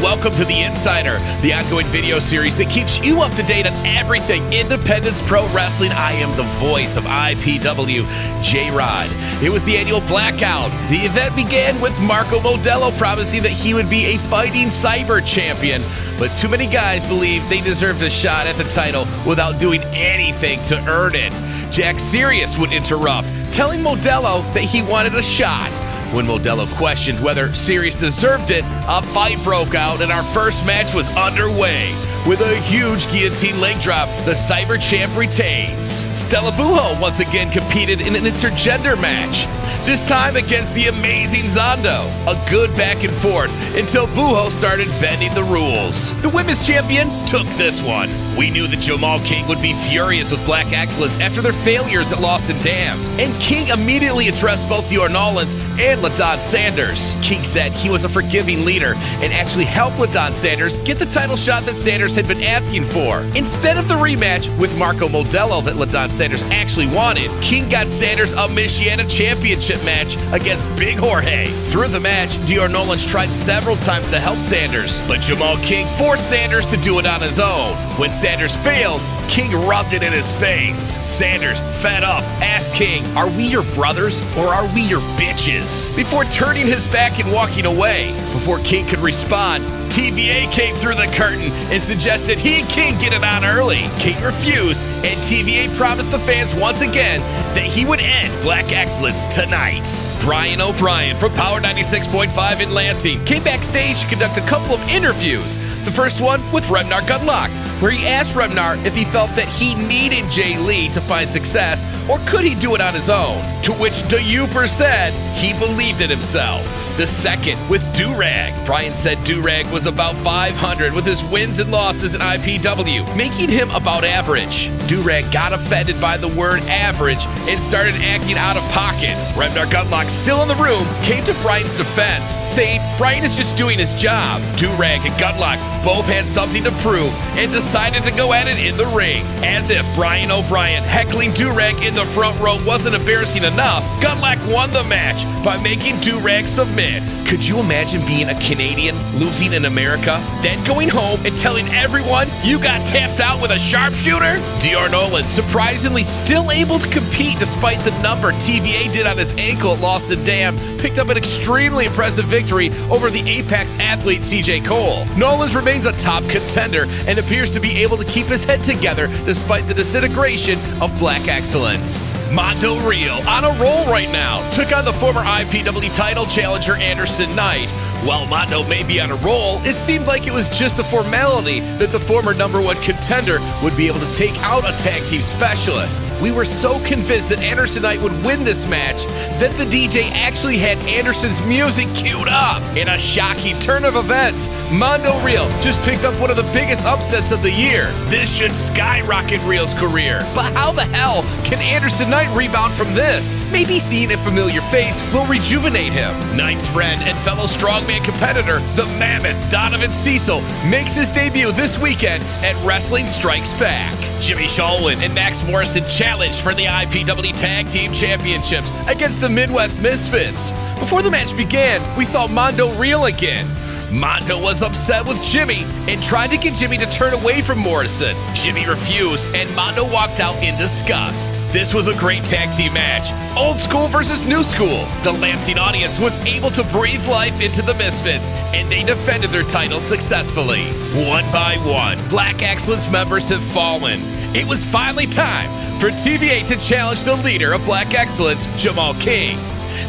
welcome to The Insider, the ongoing video series that keeps you up to date on everything Independence Pro Wrestling. I am the voice of IPW, J-Rod. It was the annual Blackout. The event began with Marco Modelo promising that he would be a fighting cyber champion, but too many guys believe they deserved a shot at the title without doing anything to earn it. Jack Sirius would interrupt, telling Modelo that he wanted a shot. When Modelo questioned whether Sirius deserved it, a fight broke out and our first match was underway. With a huge guillotine leg drop, the Cyber Champ retains. Stella Buho once again competed in an intergender match, this time against the amazing Zondo. A good back and forth until Buho started bending the rules. The women's champion took this one. We knew that Jamal King would be furious with Black Excellence after their failures at Lost and Damned, and King immediately addressed both Dior Nolans and LaDon Sanders. King said he was a forgiving leader and actually helped LaDon Sanders get the title shot that Sanders had been asking for. Instead of the rematch with Marco Modelo that LaDon Sanders actually wanted, King got Sanders a Michiana Championship match against Big Jorge. Through the match, Dior Nolans tried several times to help Sanders, but Jamal King forced Sanders to do it on his own. When Sanders failed, King rubbed it in his face. Sanders, fed up, asked King, "Are we your brothers or are we your bitches?" before turning his back and walking away. Before King could respond, TVA came through the curtain and suggested he and King get it on early. King refused, and TVA promised the fans once again that he would end Black Excellence tonight. Brian O'Brien from Power 96.5 in Lansing came backstage to conduct a couple of interviews. The first one with Remnar Gunlock, where he asked Remnar if he felt that he needed Jay Lee to find success, or could he do it on his own? To which the Youper said he believed in himself. The second with Durag. Brian said Durag was about 500 with his wins and losses in IPW, making him about average. Durag got offended by the word average and started acting out of pocket. Remnar Gunlock, still in the room, came to Brian's defense, saying Brian is just doing his job. Durag and Gunlock both had something to prove and decided to go at it in the ring. As if Brian O'Brien heckling Durag in the front row wasn't embarrassing enough, Gunlock won the match by making Durag submit. Could you imagine being a Canadian, losing in America, then going home and telling everyone you got tapped out with a sharpshooter? Dior Nolan, surprisingly still able to compete despite the number TVA did on his ankle at Lost and Damned, picked up an extremely impressive victory over the Apex athlete CJ Cole. Nolan's remains a top contender and appears to be able to keep his head together despite the disintegration of Black Excellence. Mondo Real, on a roll right now, took on the former IPW title challenger Anderson Knight. While Mondo may be on a roll, it seemed like it was just a formality that the former #1 contender would be able to take out a tag team specialist. We were so convinced that Anderson Knight would win this match that the DJ actually had Anderson's music queued up. In a shocking turn of events, Mondo Real just picked up one of the biggest upsets of the year. This should skyrocket Real's career. But how the hell can Anderson Knight rebound from this? Maybe seeing a familiar face will rejuvenate him. Knight's friend and fellow strongman competitor, the Mammoth Donovan Cecil, makes his debut this weekend at Wrestling Strikes Back. Jimmy Sholwin and Max Morrison challenged for the IPW Tag Team Championships against the Midwest Misfits. Before the match began, we saw Mondo Real again. Mondo was upset with Jimmy and tried to get Jimmy to turn away from Morrison. Jimmy refused, and Mondo walked out in disgust. This was a great tag team match. Old school versus new school. The Lansing audience was able to breathe life into the Misfits, and they defended their titles successfully. One by one, Black Excellence members have fallen. It was finally time for TVA to challenge the leader of Black Excellence, Jamal King.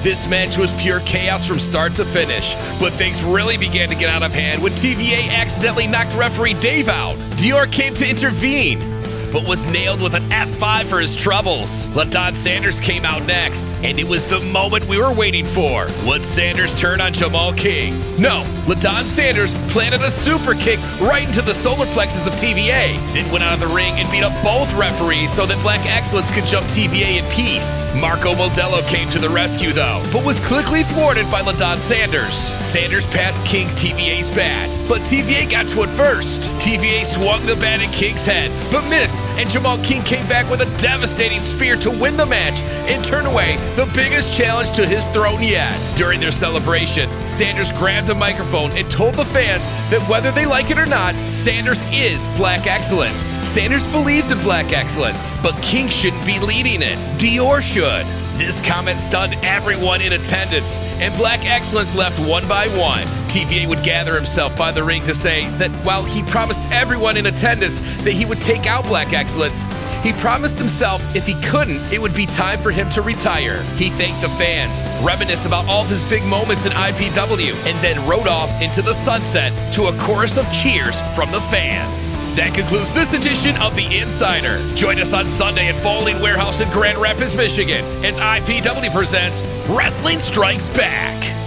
This match was pure chaos from start to finish, but things really began to get out of hand when TVA accidentally knocked referee Dave out. Dior came to intervene, but was nailed with an F5 for his troubles. LaDon Sanders came out next, and it was the moment we were waiting for. Would Sanders turn on Jamal King? No, LaDon Sanders planted a super kick right into the solar plexus of TVA, then went out of the ring and beat up both referees so that Black Excellence could jump TVA in peace. Marco Modelo came to the rescue though, but was quickly thwarted by LaDon Sanders. Sanders passed King TVA's bat, but TVA got to it first. TVA swung the bat at King's head, but missed and Jamal King came back with a devastating spear to win the match and turn away the biggest challenge to his throne yet. During their celebration, Sanders grabbed the microphone and told the fans that whether they like it or not, Sanders is Black Excellence. Sanders believes in Black Excellence, but King shouldn't be leading it. Dior should. This comment stunned everyone in attendance, and Black Excellence left one by one. TVA would gather himself by the ring to say that while he promised everyone in attendance that he would take out Black Excellence, he promised himself if he couldn't, it would be time for him to retire. He thanked the fans, reminisced about all of his big moments in IPW, and then rode off into the sunset to a chorus of cheers from the fans. That concludes this edition of The Insider. Join us on Sunday at Falling Warehouse in Grand Rapids, Michigan, as IPW presents Wrestling Strikes Back.